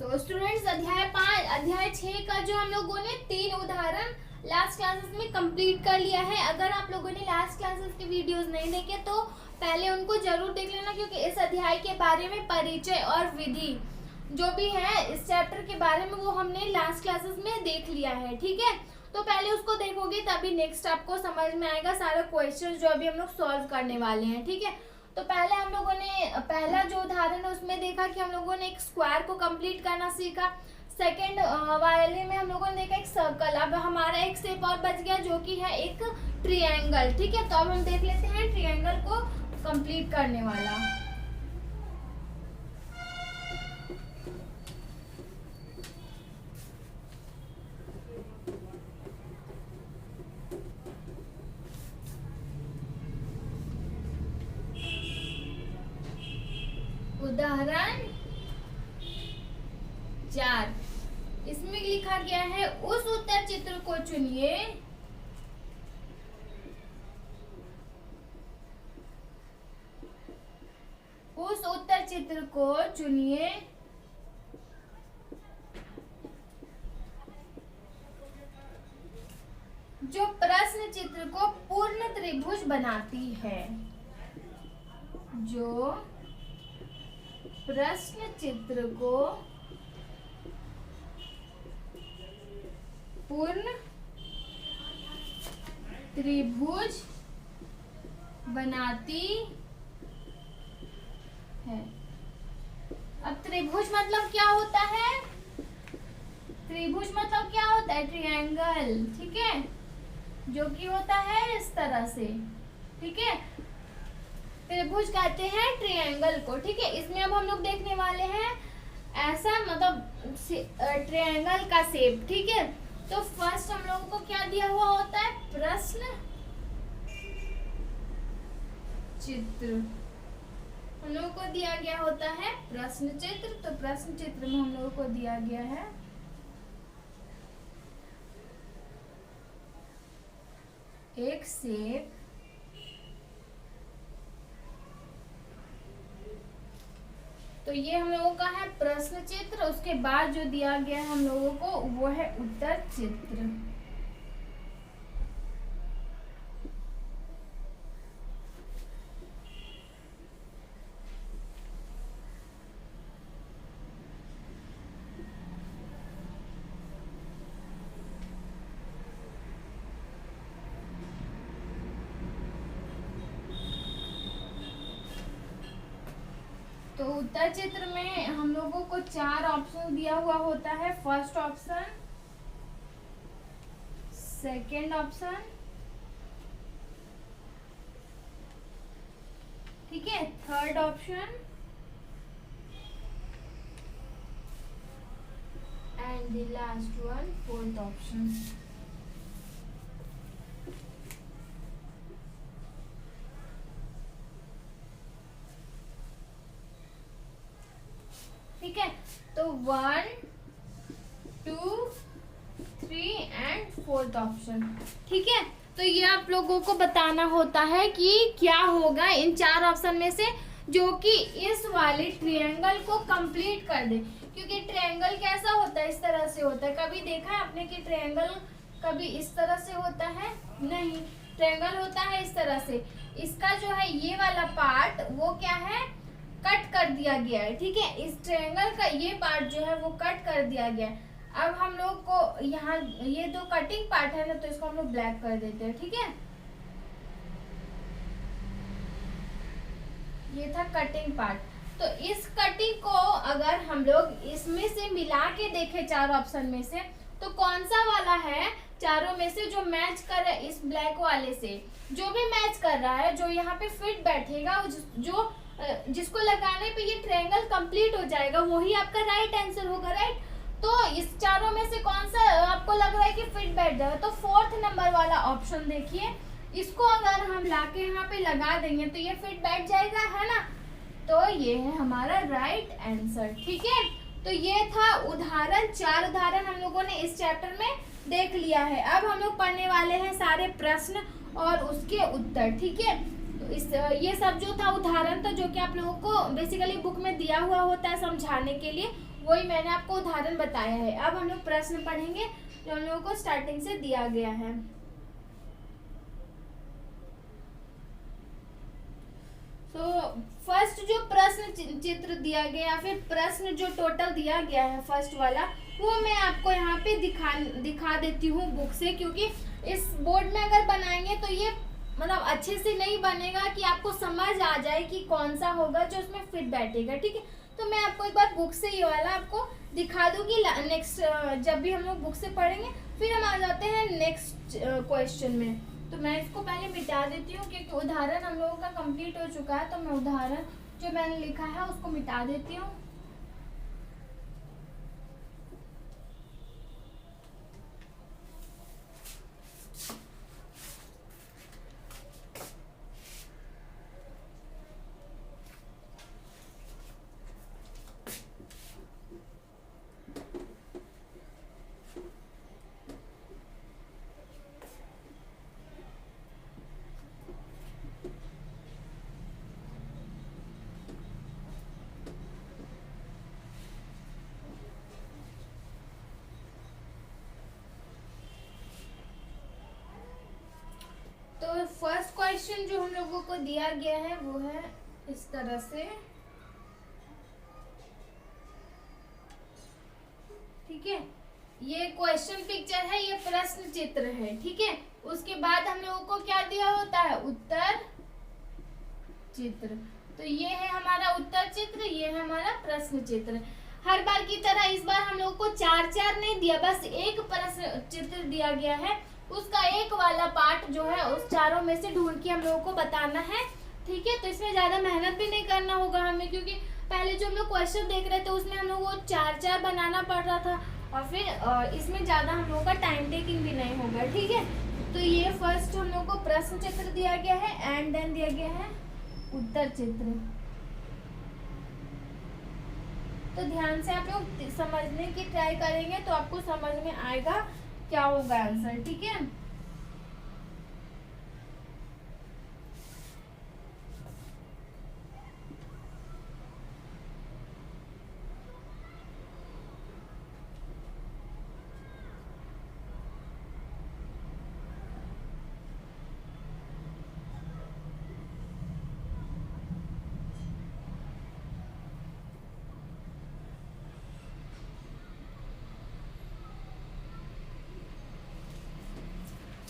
तो स्टूडेंट्स अध्याय 6 का जो हम लोगों ने 3 उदाहरण लास्ट क्लासेस में कंप्लीट कर लिया है। अगर आप लोगों ने लास्ट क्लासेस के वीडियोस नहीं देखे तो पहले उनको जरूर देख लेना, क्योंकि इस अध्याय के बारे में परिचय और विधि जो भी है इस चैप्टर के बारे में वो हमने लास्ट क्लासेस में देख लिया है। ठीक है, तो पहले उसको देखोगे तभी नेक्स्ट आपको समझ में आएगा सारे क्वेश्चन जो अभी हम लोग सॉल्व करने वाले हैं। ठीक है, तो पहले हम लोगों ने पहला जो उदाहरण है उसमें देखा कि हम लोगों ने एक स्क्वायर को कंप्लीट करना सीखा। सेकंड वाले में हम लोगों ने देखा एक सर्कल। अब हमारा एक शेप और बच गया जो कि है एक ट्रायंगल। ठीक है, तो अब हम देख लेते हैं ट्रायंगल को कंप्लीट करने वाला। उदाहरण 4, इसमें लिखा गया है उस उत्तर चित्र को चुनिए जो प्रश्न चित्र को पूर्ण त्रिभुज बनाती है। जो प्रश्न चित्र को पूर्ण त्रिभुज बनाती है। अब त्रिभुज मतलब क्या होता है? त्रिभुज मतलब क्या होता है? ट्रायंगल। ठीक है, जो कि होता है इस तरह से। ठीक है, त्रिभुज कहते हैं ट्रायंगल को। ठीक है, इसमें अब हम लोग देखने वाले हैं ऐसा मतलब ट्रायंगल का शेप। ठीक है, तो फर्स्ट हम लोगों को क्या दिया हुआ होता है? प्रश्न चित्र। हम लोगों को दिया गया होता है प्रश्न चित्र। तो प्रश्न चित्र में हम लोगों को दिया गया है एक शेप, तो ये हम लोगों का है प्रश्न चित्र। उसके बाद जो दिया गया है हम लोगों को वो है उत्तर चित्र। तो उत्तर चित्र में हम लोगों को 4 ऑप्शन दिया हुआ होता है। फर्स्ट ऑप्शन, सेकंड ऑप्शन, ठीक है, third option and the last one fourth option. ठीक है, तो 1, 2, 3 एंड फोर्थ ऑप्शन। ठीक है, तो ये आप लोगों को बताना होता है कि क्या होगा इन 4 ऑप्शन में से जो कि इस वाले ट्रायंगल को कंप्लीट कर दे। क्योंकि ट्रायंगल कैसा होता है? इस तरह से होता है। कभी देखा है आपने कि ट्रायंगल कभी इस तरह से होता है? नहीं, ट्रायंगल होता है इस तरह से। इसका जो है ये वाला पार्ट वो क्या है? कट कर दिया गया है। ठीक है, इस ट्रायंगल का ये पार्ट जो है वो कट कर दिया गया है। अब हम लोग को यहाँ ये जो कटिंग पार्ट है ना, तो इसको हम लोग ब्लैक कर देते हैं। ठीक है, ये था कटिंग पार्ट। तो इस कटिंग को अगर हम लोग इसमें से मिला के देखें 4 ऑप्शन में से, तो कौन सा वाला है चारों में से जो मैच कर रहा है इस ब्लैक वाले से? जो भी मैच कर रहा है, जो यहाँ पे फिट बैठेगा, जो जिसको लगाने पे ये ट्रायंगल कंप्लीट हो जाएगा, वही आपका राइट आंसर होगा। राइट, तो इस चारों में से कौन सा आपको लग रहा है कि फिट बैठ जाएगा? तो 4th नंबर वाला ऑप्शन देखिए, इसको अगर हम लाके यहाँ पे लगा देंगे तो ये फिट बैठ जाएगा, है ना? तो ये है हमारा राइट आंसर। ठीक है, तो ये था उदाहरण। 4 उदाहरण हम लोगों ने इस चैप्टर में देख लिया है। अब हम लोग पढ़ने वाले हैं सारे प्रश्न और उसके उत्तर। ठीक है, तो इस ये सब जो था उदाहरण, तो जो कि आप लोगों को बेसिकली बुक में दिया हुआ होता है समझाने के लिए, वही मैंने आपको उदाहरण बताया है। अब हम लोग प्रश्न पढ़ेंगे जो हम लोगों को स्टार्टिंग से दिया गया है। तो फर्स्ट जो प्रश्न चित्र दिया गया या फिर प्रश्न जो टोटल दिया गया है फर्स्ट वाला, वो मैं आपको यहाँ पे दिखा देती हूँ बुक से, क्योंकि इस बोर्ड में अगर बनाएंगे तो ये मतलब अच्छे से नहीं बनेगा कि आपको समझ आ जाए कि कौन सा होगा जो उसमें फिट बैठेगा। ठीक है, तो मैं आपको एक बार बुक से ये वाला आपको दिखा दूंगी। नेक्स्ट जब भी हम लोग बुक से पढ़ेंगे फिर हम आ जाते हैं नेक्स्ट क्वेश्चन में। तो मैं इसको पहले मिटा देती हूँ क्योंकि उदाहरण हम लोगों का कंप्लीट हो चुका है, तो मैं उदाहरण जो मैंने लिखा है उसको मिटा देती हूँ। तो फर्स्ट क्वेश्चन जो हम लोगों को दिया गया है वो है इस तरह से। ठीक है, ये क्वेश्चन पिक्चर है, ये प्रश्न चित्र है। ठीक है, उसके बाद हम लोगों को क्या दिया होता है, उत्तर चित्र। तो ये है हमारा उत्तर चित्र, ये है हमारा प्रश्न चित्र। हर बार की तरह इस बार हम लोगों को चार चार नहीं दिया, बस एक प्रश्न चित्र दिया गया है, उसका एक वाला पार्ट जो है उस चारों में से ढूंढ के हम लोगों को बताना है। ठीक है, तो इसमें ज्यादा मेहनत भी नहीं करना होगा हमें, क्योंकि पहले जो हम लोग क्वेश्चन देख रहे थे उसमें हम लोग को चार चार बनाना पड़ रहा था, और फिर इसमें ज्यादा हम लोगों का टाइम टेकिंग भी नहीं होगा। ठीक है, तो ये फर्स्ट हम लोग को प्रश्न चित्र दिया गया है एंड देन दिया गया है उत्तर चित्र। तो ध्यान से आप लोग समझने की ट्राई करेंगे तो आपको समझ में आएगा क्या होगा आंसर। ठीक है,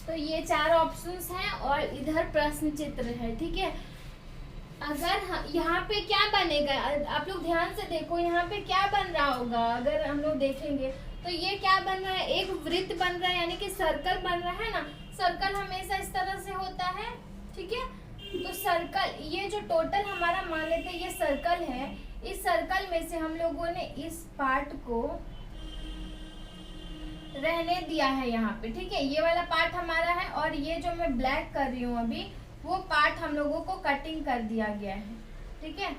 तो ये चार ऑप्शंस हैं और इधर प्रश्न चित्र है। ठीक है, अगर यहाँ पे क्या बनेगा, आप लोग ध्यान से देखो यहाँ पे क्या बन रहा होगा। अगर हम लोग देखेंगे तो ये क्या बन रहा है, एक वृत्त बन रहा है, यानी कि सर्कल बन रहा है ना। सर्कल हमेशा इस तरह से होता है। ठीक है, तो सर्कल, ये जो टोटल हमारा मान लेते हैं ये सर्कल है, इस सर्कल में से हम लोगों ने इस पार्ट को रहने दिया है यहाँ पे। ठीक है, ये वाला पार्ट हमारा है, और ये जो मैं ब्लैक कर रही हूँ अभी, वो पार्ट हम लोगों को कटिंग कर दिया गया है। ठीक है,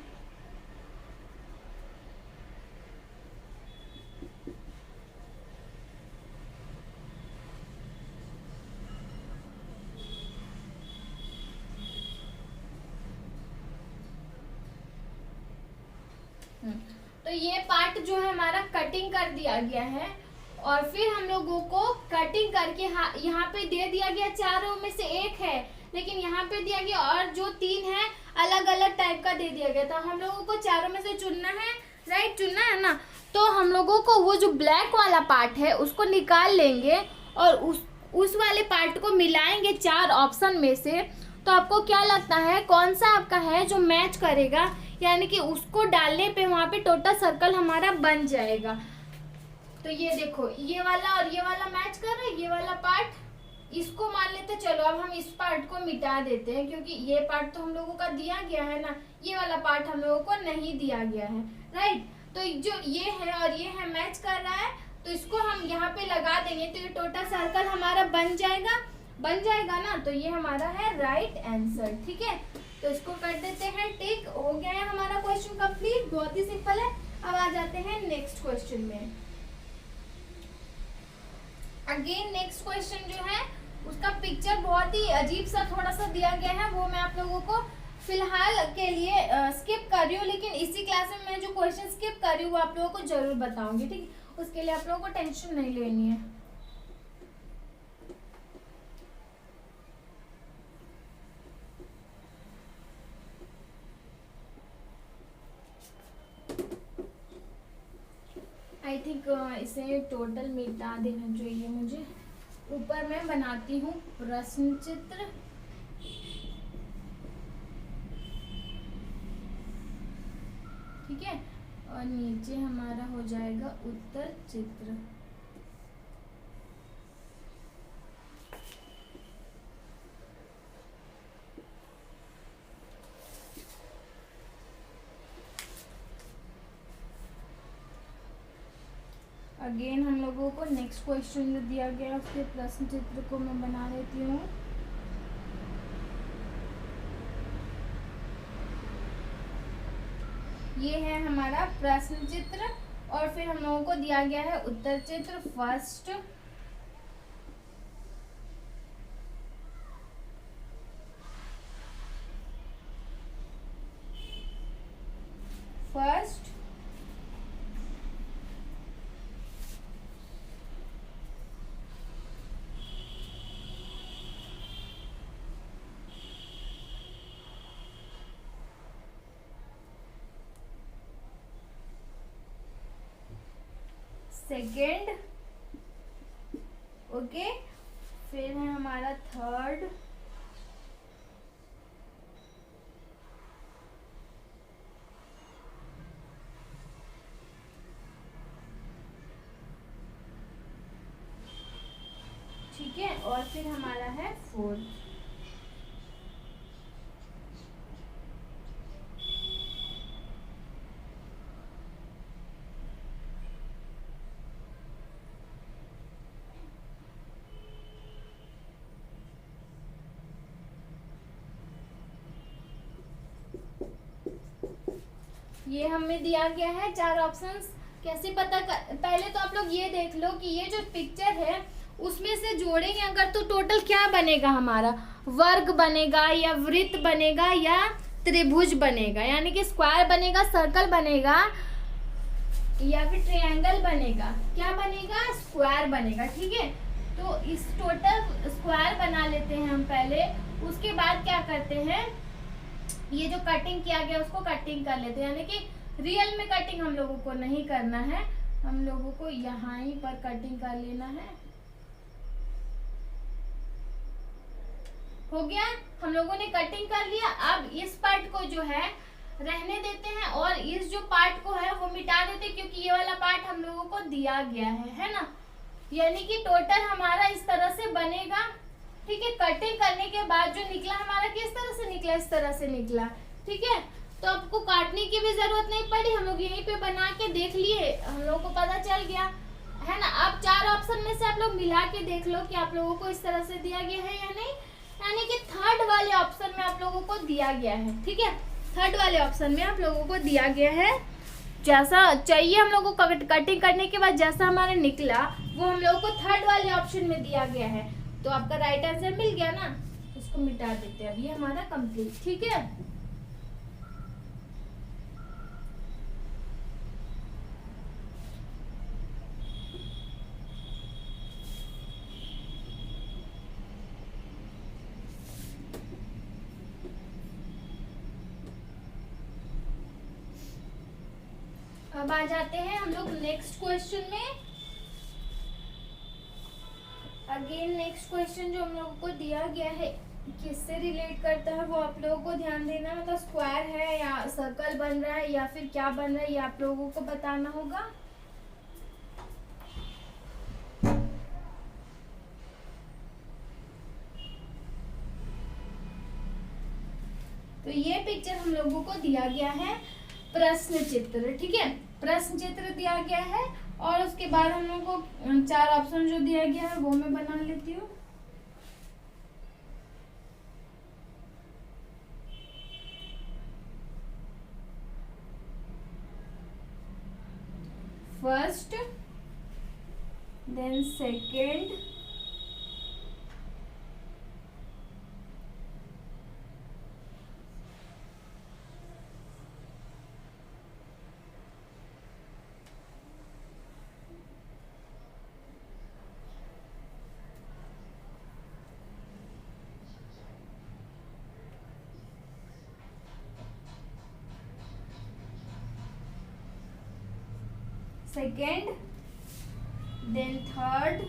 तो ये पार्ट जो है हमारा कटिंग कर दिया गया है, और फिर हम लोगों को कटिंग करके यहाँ पे दे दिया गया, चारों में से एक है लेकिन यहाँ पे दिया गया, और जो तीन है अलग अलग टाइप का दे दिया गया था। हम लोगों को चारों में से चुनना है, राइट, चुनना है ना। तो हम लोगों को वो जो ब्लैक वाला पार्ट है उसको निकाल लेंगे और उस वाले पार्ट को मिलाएंगे चार ऑप्शन में से। तो आपको क्या लगता है कौन सा आपका है जो मैच करेगा, यानी कि उसको डालने पे वहाँ पे टोटल सर्कल हमारा बन जाएगा। तो ये देखो, ये वाला और ये वाला मैच कर रहा है, ये वाला पार्ट, इसको मान लेते। चलो अब हम इस पार्ट को मिटा देते हैं, क्योंकि ये पार्ट तो हम लोगों का दिया गया है ना, ये वाला पार्ट हम लोगों को नहीं दिया गया है, राइट। तो जो ये है और ये है मैच कर रहा है, तो इसको हम यहाँ पे लगा देंगे तो ये टोटल सर्कल हमारा बन जाएगा ना। तो ये हमारा है राइट आंसर। ठीक है, तो इसको कर देते हैं टिक, हो गया है हमारा क्वेश्चन कंप्लीट। बहुत ही सिंपल है। अब आ जाते हैं नेक्स्ट क्वेश्चन में। अगेन नेक्स्ट क्वेश्चन जो है उसका पिक्चर बहुत ही अजीब सा थोड़ा सा दिया गया है, वो मैं आप लोगों को फिलहाल के लिए स्किप कर रही हूँ, लेकिन इसी क्लास में मैं जो क्वेश्चन स्किप कर रही हूँ वो आप लोगों को जरूर बताऊंगी, ठीक है। उसके लिए आप लोगों को टेंशन नहीं लेनी है। आई थिंक इसे टोटल मिटा देना चाहिए मुझे। ऊपर मैं बनाती हूँ प्रश्न चित्र, ठीक है, और नीचे हमारा हो जाएगा उत्तर चित्र। अगेन हम लोगों को नेक्स्ट क्वेश्चन जो दिया गया उसके प्रश्न चित्र को मैं बना लेती हूँ। ये है हमारा प्रश्न चित्र और फिर हम लोगों को दिया गया है उत्तर चित्र। फर्स्ट सेकेंड, ओके, फिर है हमारा थर्ड, ठीक है, और फिर हमारा है फोर्थ। ये हमें दिया गया है चार ऑप्शंस। कैसे पता कर, पहले तो आप लोग ये देख लो कि ये जो पिक्चर है उसमें से जोड़ेंगे अगर तो टोटल क्या बनेगा हमारा, वर्ग बनेगा या वृत्त बनेगा या त्रिभुज बनेगा, यानी कि स्क्वायर बनेगा, सर्कल बनेगा या फिर ट्रायंगल बनेगा। क्या बनेगा? स्क्वायर बनेगा, ठीक है। तो इस टोटल स्क्वायर बना लेते हैं हम पहले, उसके बाद क्या करते हैं, ये जो कटिंग किया गया उसको कटिंग कर लेते हैं, यानी कि रियल में कटिंग हम लोगों को नहीं करना है, हम लोगों को यहाँ ही पर कटिंग कर लेना है। हो गया, हम लोगों ने कटिंग कर लिया। अब इस पार्ट को जो है रहने देते हैं और इस जो पार्ट को है वो मिटा देते हैं, क्योंकि ये वाला पार्ट हम लोगों को दिया गया है ना। यानी कि टोटल हमारा इस तरह से बनेगा, ठीक है। कटिंग करने के बाद जो निकला हमारा किस तरह से निकला, इस तरह से निकला, ठीक है। तो आपको काटने की भी जरूरत नहीं पड़ी, हम लोग यहीं पे बना के देख लिए, हम लोगों को पता चल गया है ना। अब चार ऑप्शन में से आप लोग मिला के देख लो कि आप लोगों को इस तरह से दिया गया है या नहीं, यानी कि थर्ड वाले ऑप्शन में आप लोगों को दिया गया है, ठीक है। थर्ड वाले ऑप्शन में आप लोगों को दिया गया है जैसा चाहिए हम लोगों को कटिंग करने के बाद जैसा हमारा निकला वो हम लोगों को थर्ड वाले ऑप्शन में दिया गया है। तो आपका राइट आंसर मिल गया ना, इसको मिटा देते हैं। अब ये हमारा कंप्लीट, ठीक है। अब आ जाते हैं हम लोग नेक्स्ट क्वेश्चन में। अगेन नेक्स्ट क्वेश्चन जो हम लोगों को दिया गया है किससे रिलेट करता है वो आप लोगों को ध्यान देना, मतलब स्क्वायर है या सर्कल बन रहा है या फिर क्या बन रहा है ये आप लोगों को बताना होगा। तो ये पिक्चर हम लोगों को दिया गया है प्रश्न चित्र, ठीक है। प्रश्न चित्र दिया गया है और उसके बाद हम लोग को चार ऑप्शन जो दिया गया है वो मैं बना लेती हूँ। First, then second, second, then third,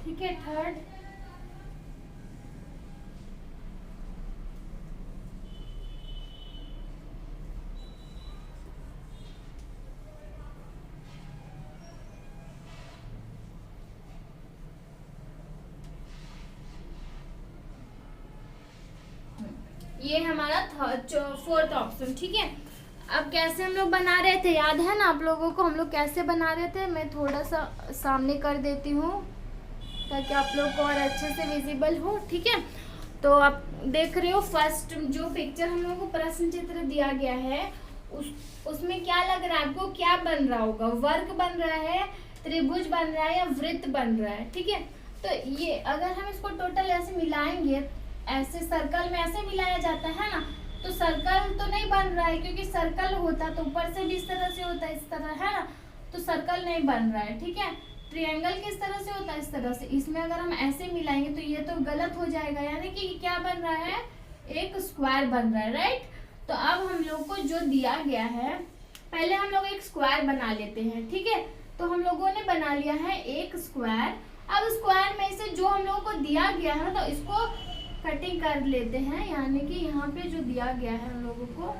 ठीक है, थर्ड, ये हमारा फोर्थ ऑप्शन, ठीक है। अब कैसे हम लोग बना रहे थे, याद है ना आप लोगों को हम लोग कैसे बना रहे थे? मैं थोड़ा सा सामने कर देती हूँ ताकि आप लोग को और अच्छे से विजिबल हो, ठीक है। तो आप देख रहे हो फर्स्ट जो पिक्चर हम लोगों को प्रश्न चित्र दिया गया है उसमें क्या लग रहा है आपको, क्या बन रहा होगा? वर्ग बन रहा है, त्रिभुज बन रहा है या वृत्त बन रहा है, ठीक है। तो ये अगर हम इसको टोटल ऐसे मिलाएंगे, ऐसे सर्कल में ऐसे मिलाया जाता है ना, तो सर्कल तो नहीं बन रहा है, क्योंकि सर्कल होता तो ऊपर से भी इस तरह से होता है, इस तरह है ना, तो सर्कल नहीं बन रहा है, ठीक है। ट्रायंगल किस तरह से होता है, इस तरह से। इसमें अगर हम ऐसे मिलाएंगे तो ये तो गलत हो जाएगा, यानी कि क्या बन रहा है, एक स्क्वायर बन रहा है, राइट। तो अब हम लोग को जो दिया गया है, पहले हम लोग एक स्क्वायर बना लेते हैं, ठीक है। तो हम लोगों ने बना लिया है एक स्क्वायर। अब स्क्वायर में से जो हम लोगों को दिया गया है तो इसको कटिंग कर लेते हैं, यानी कि यहाँ पे जो दिया गया है हम लोगों को,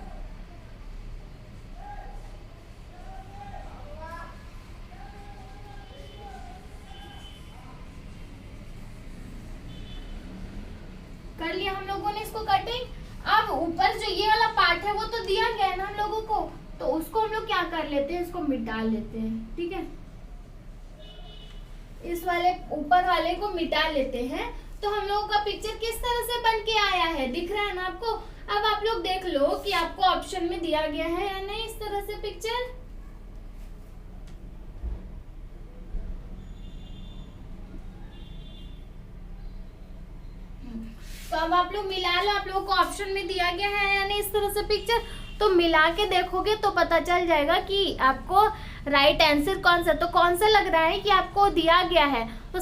कर लिया हम लोगों ने इसको कटिंग। अब ऊपर जो ये वाला पार्ट है वो तो दिया गया है ना हम लोगों को, तो उसको हम लोग क्या कर लेते हैं, इसको मिटा लेते हैं, ठीक है। इस वाले ऊपर वाले को मिटा लेते हैं। तो हम लोगों का पिक्चर किस तरह से बन के आया है, दिख रहा है ना आपको। अब आप लोग देख लो कि आपको ऑप्शन में दिया गया है या नहीं इस तरह से पिक्चर। तो अब आप लोग मिला लो, आप लोगों को ऑप्शन में दिया गया है या नहीं इस तरह से पिक्चर। तो मिला के देखोगे तो पता चल जाएगा कि आपको राइट आंसर कौन सा, तो कौन सा लग रहा है कि आपको दिया गया है। तो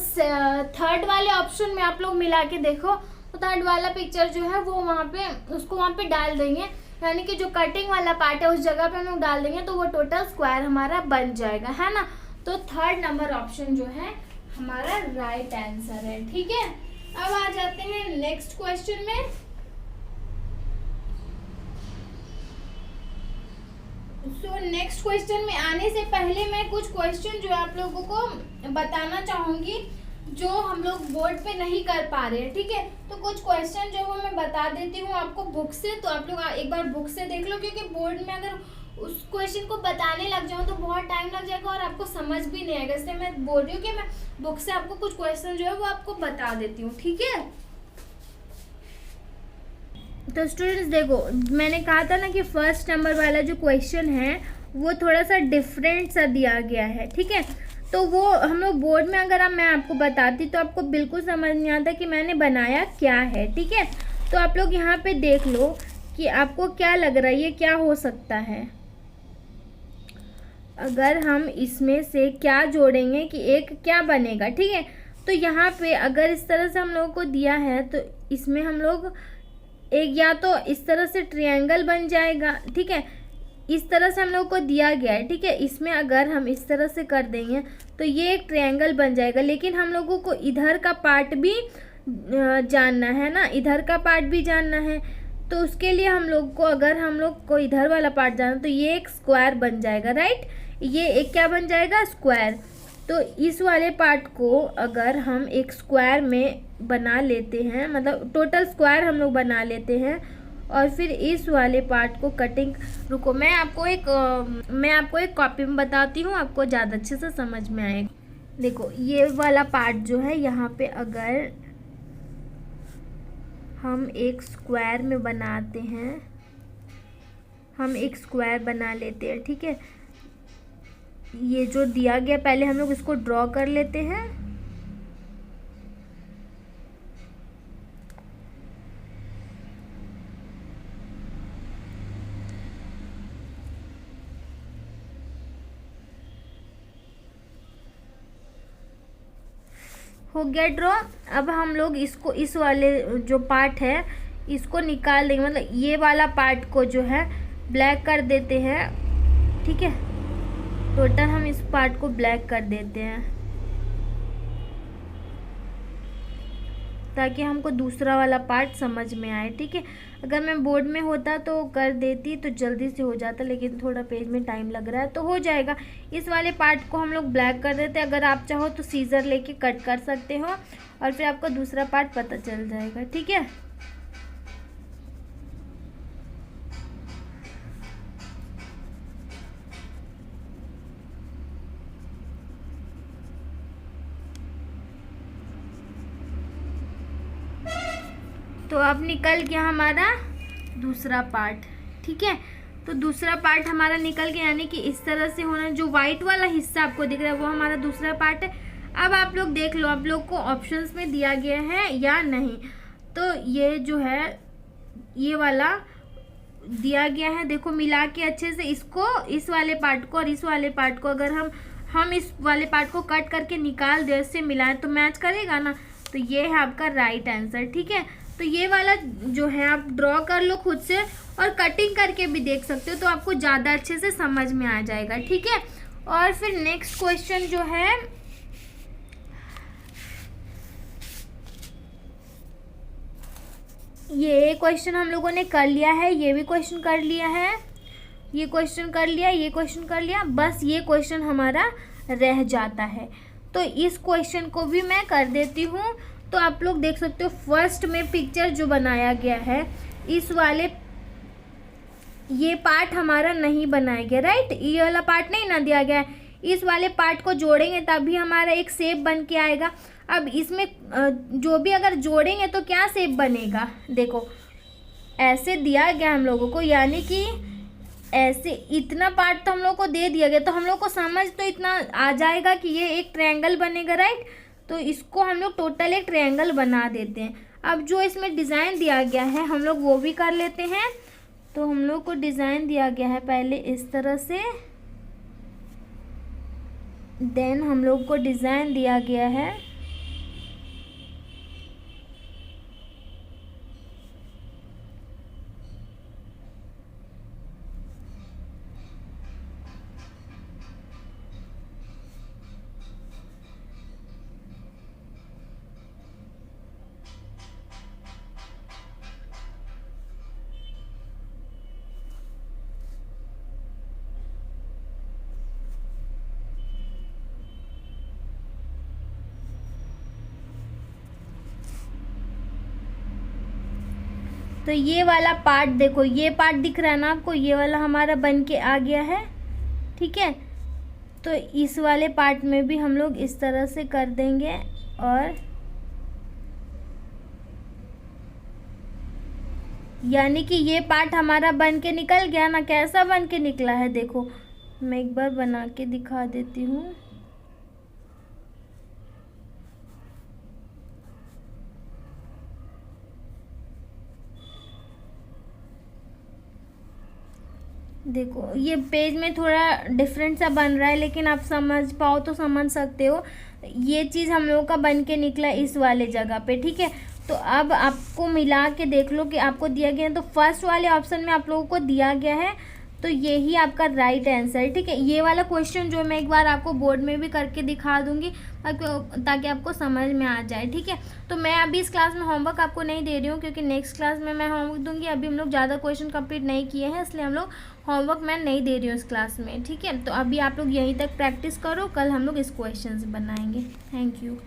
थर्ड वाले ऑप्शन में आप लोग मिला के देखो, तो थर्ड वाला पिक्चर जो है वो वहाँ पे उसको वहाँ पे डाल देंगे, यानी कि जो कटिंग वाला पार्ट है उस जगह पे हम लोग डाल देंगे, तो वो टोटल स्क्वायर हमारा बन जाएगा, है ना। तो थर्ड नंबर ऑप्शन जो है हमारा राइट आंसर है, ठीक है। अब आ जाते हैं नेक्स्ट क्वेश्चन में। नेक्स्ट क्वेश्चन में आने से पहले मैं कुछ क्वेश्चन जो आप लोगों को बताना चाहूंगी जो हम लोग बोर्ड पे नहीं कर पा रहे हैं, ठीक है। तो कुछ क्वेश्चन जो वो मैं बता देती हूँ आपको बुक से, तो आप लोग एक बार बुक से देख लो, क्योंकि बोर्ड में अगर उस क्वेश्चन को बताने लग जाऊँ तो बहुत टाइम लग जाएगा और आपको समझ भी नहीं आएगा, इसलिए मैं बोल रही हूँ कि मैं बुक से आपको कुछ क्वेश्चन जो है वो आपको बता देती हूँ, ठीक है। तो स्टूडेंट्स देखो, मैंने कहा था ना कि फर्स्ट नंबर वाला जो क्वेश्चन है वो थोड़ा सा डिफरेंट सा दिया गया है, ठीक है। तो वो हम लोग बोर्ड में अगर मैं आपको बताती तो आपको बिल्कुल समझ नहीं आता कि मैंने बनाया क्या है, ठीक है। तो आप लोग यहाँ पे देख लो कि आपको क्या लग रहा है, ये क्या हो सकता है। अगर हम इसमें से क्या जोड़ेंगे कि एक क्या बनेगा, ठीक है। तो यहाँ पे अगर इस तरह से हम लोगों को दिया है तो इसमें हम लोग एक या तो इस तरह से ट्रायंगल बन जाएगा, ठीक है। इस तरह से हम लोग को दिया गया है, ठीक है। इसमें अगर हम इस तरह से कर देंगे तो ये एक ट्रायंगल बन जाएगा, लेकिन हम लोगों को इधर का पार्ट भी जानना है ना, इधर का पार्ट भी जानना है। तो उसके लिए हम लोग को, अगर हम लोग को इधर वाला पार्ट जानना, तो ये एक स्क्वायर बन जाएगा, राइट। ये एक क्या बन जाएगा, स्क्वायर। तो इस वाले पार्ट को अगर हम एक स्क्वायर में बना लेते हैं, मतलब टोटल स्क्वायर हम लोग बना लेते हैं, और फिर इस वाले पार्ट को कटिंग, रुको मैं आपको एक कॉपी में बताती हूँ, आपको ज़्यादा अच्छे से समझ में आएगा। देखो ये वाला पार्ट जो है यहाँ पे अगर हम एक स्क्वायर में बनाते हैं, हम एक स्क्वायर बना लेते हैं, ठीक है। ये जो दिया गया पहले हम लोग इसको ड्रॉ कर लेते हैं। हो गया ड्रॉ। अब हम लोग इसको, इस वाले जो पार्ट है इसको निकाल देंगे, मतलब ये वाला पार्ट को जो है ब्लैक कर देते हैं। ठीक है, टोटल हम इस पार्ट को ब्लैक कर देते हैं ताकि हमको दूसरा वाला पार्ट समझ में आए। ठीक है, अगर मैं बोर्ड में होता तो कर देती तो जल्दी से हो जाता, लेकिन थोड़ा पेज में टाइम लग रहा है तो हो जाएगा। इस वाले पार्ट को हम लोग ब्लैक कर देते हैं। अगर आप चाहो तो सीजर लेके कट कर सकते हो और फिर आपको दूसरा पार्ट पता चल जाएगा। ठीक है, तो अब निकल गया हमारा दूसरा पार्ट। ठीक है, तो दूसरा पार्ट हमारा निकल गया, यानी कि इस तरह से होना। जो वाइट वाला हिस्सा आपको दिख रहा है वो हमारा दूसरा पार्ट है। अब आप लोग देख लो, आप लोग को ऑप्शंस में दिया गया है या नहीं। तो ये जो है ये वाला दिया गया है, देखो मिला के अच्छे से इसको, इस वाले पार्ट को और इस वाले पार्ट को अगर हम इस वाले पार्ट को कट करके निकाल दे, इससे मिलाएं तो मैच करेगा ना। तो ये है आपका राइट आंसर। ठीक है, तो ये वाला जो है आप ड्रॉ कर लो खुद से और कटिंग करके भी देख सकते हो, तो आपको ज़्यादा अच्छे से समझ में आ जाएगा। ठीक है, और फिर नेक्स्ट क्वेश्चन जो है ये क्वेश्चन हम लोगों ने कर लिया है, ये भी क्वेश्चन कर लिया है, ये क्वेश्चन कर लिया, ये क्वेश्चन कर लिया, बस ये क्वेश्चन हमारा रह जाता है। तो इस क्वेश्चन को भी मैं कर देती हूँ। तो आप लोग देख सकते हो फर्स्ट में पिक्चर जो बनाया गया है, इस वाले ये पार्ट हमारा नहीं बनाया गया, राइट। ये वाला पार्ट नहीं ना दिया गया है। इस वाले पार्ट को जोड़ेंगे तभी हमारा एक शेप बन के आएगा। अब इसमें जो भी अगर जोड़ेंगे तो क्या शेप बनेगा, देखो ऐसे दिया गया हम लोगों को, यानी कि ऐसे इतना पार्ट तो हम लोग को दे दिया गया, तो हम लोग को समझ तो इतना आ जाएगा कि ये एक ट्रायंगल बनेगा, राइट। तो इसको हम लोग टोटल एक ट्रायंगल बना देते हैं। अब जो इसमें डिज़ाइन दिया गया है हम लोग वो भी कर लेते हैं। तो हम लोग को डिज़ाइन दिया गया है पहले इस तरह से, देन हम लोग को डिज़ाइन दिया गया है तो ये वाला पार्ट देखो, ये पार्ट दिख रहा है ना आपको, ये वाला हमारा बन के आ गया है। ठीक है, तो इस वाले पार्ट में भी हम लोग इस तरह से कर देंगे और यानी कि ये पार्ट हमारा बन के निकल गया ना। कैसा बन के निकला है देखो, मैं एक बार बना के दिखा देती हूँ। देखो ये पेज में थोड़ा डिफरेंट सा बन रहा है, लेकिन आप समझ पाओ तो समझ सकते हो। ये चीज़ हम लोगों का बन के निकला इस वाले जगह पे। ठीक है, तो अब आपको मिला के देख लो कि आपको दिया गया है। तो फर्स्ट वाले ऑप्शन में आप लोगों को दिया गया है, तो यही आपका राइट आंसर है। ठीक है, ये वाला क्वेश्चन जो मैं एक बार आपको बोर्ड में भी करके दिखा दूंगी ताकि आपको समझ में आ जाए। ठीक है, तो मैं अभी इस क्लास में होमवर्क आपको नहीं दे रही हूँ क्योंकि नेक्स्ट क्लास में मैं होमवर्क दूंगी। अभी हम लोग ज़्यादा क्वेश्चन कंप्लीट नहीं किए हैं, इसलिए हम लोग होमवर्क मैं नहीं दे रही हूँ इस क्लास में। ठीक है, तो अभी आप लोग यहीं तक प्रैक्टिस करो, कल हम लोग इस क्वेश्चन बनाएंगे। Thank you.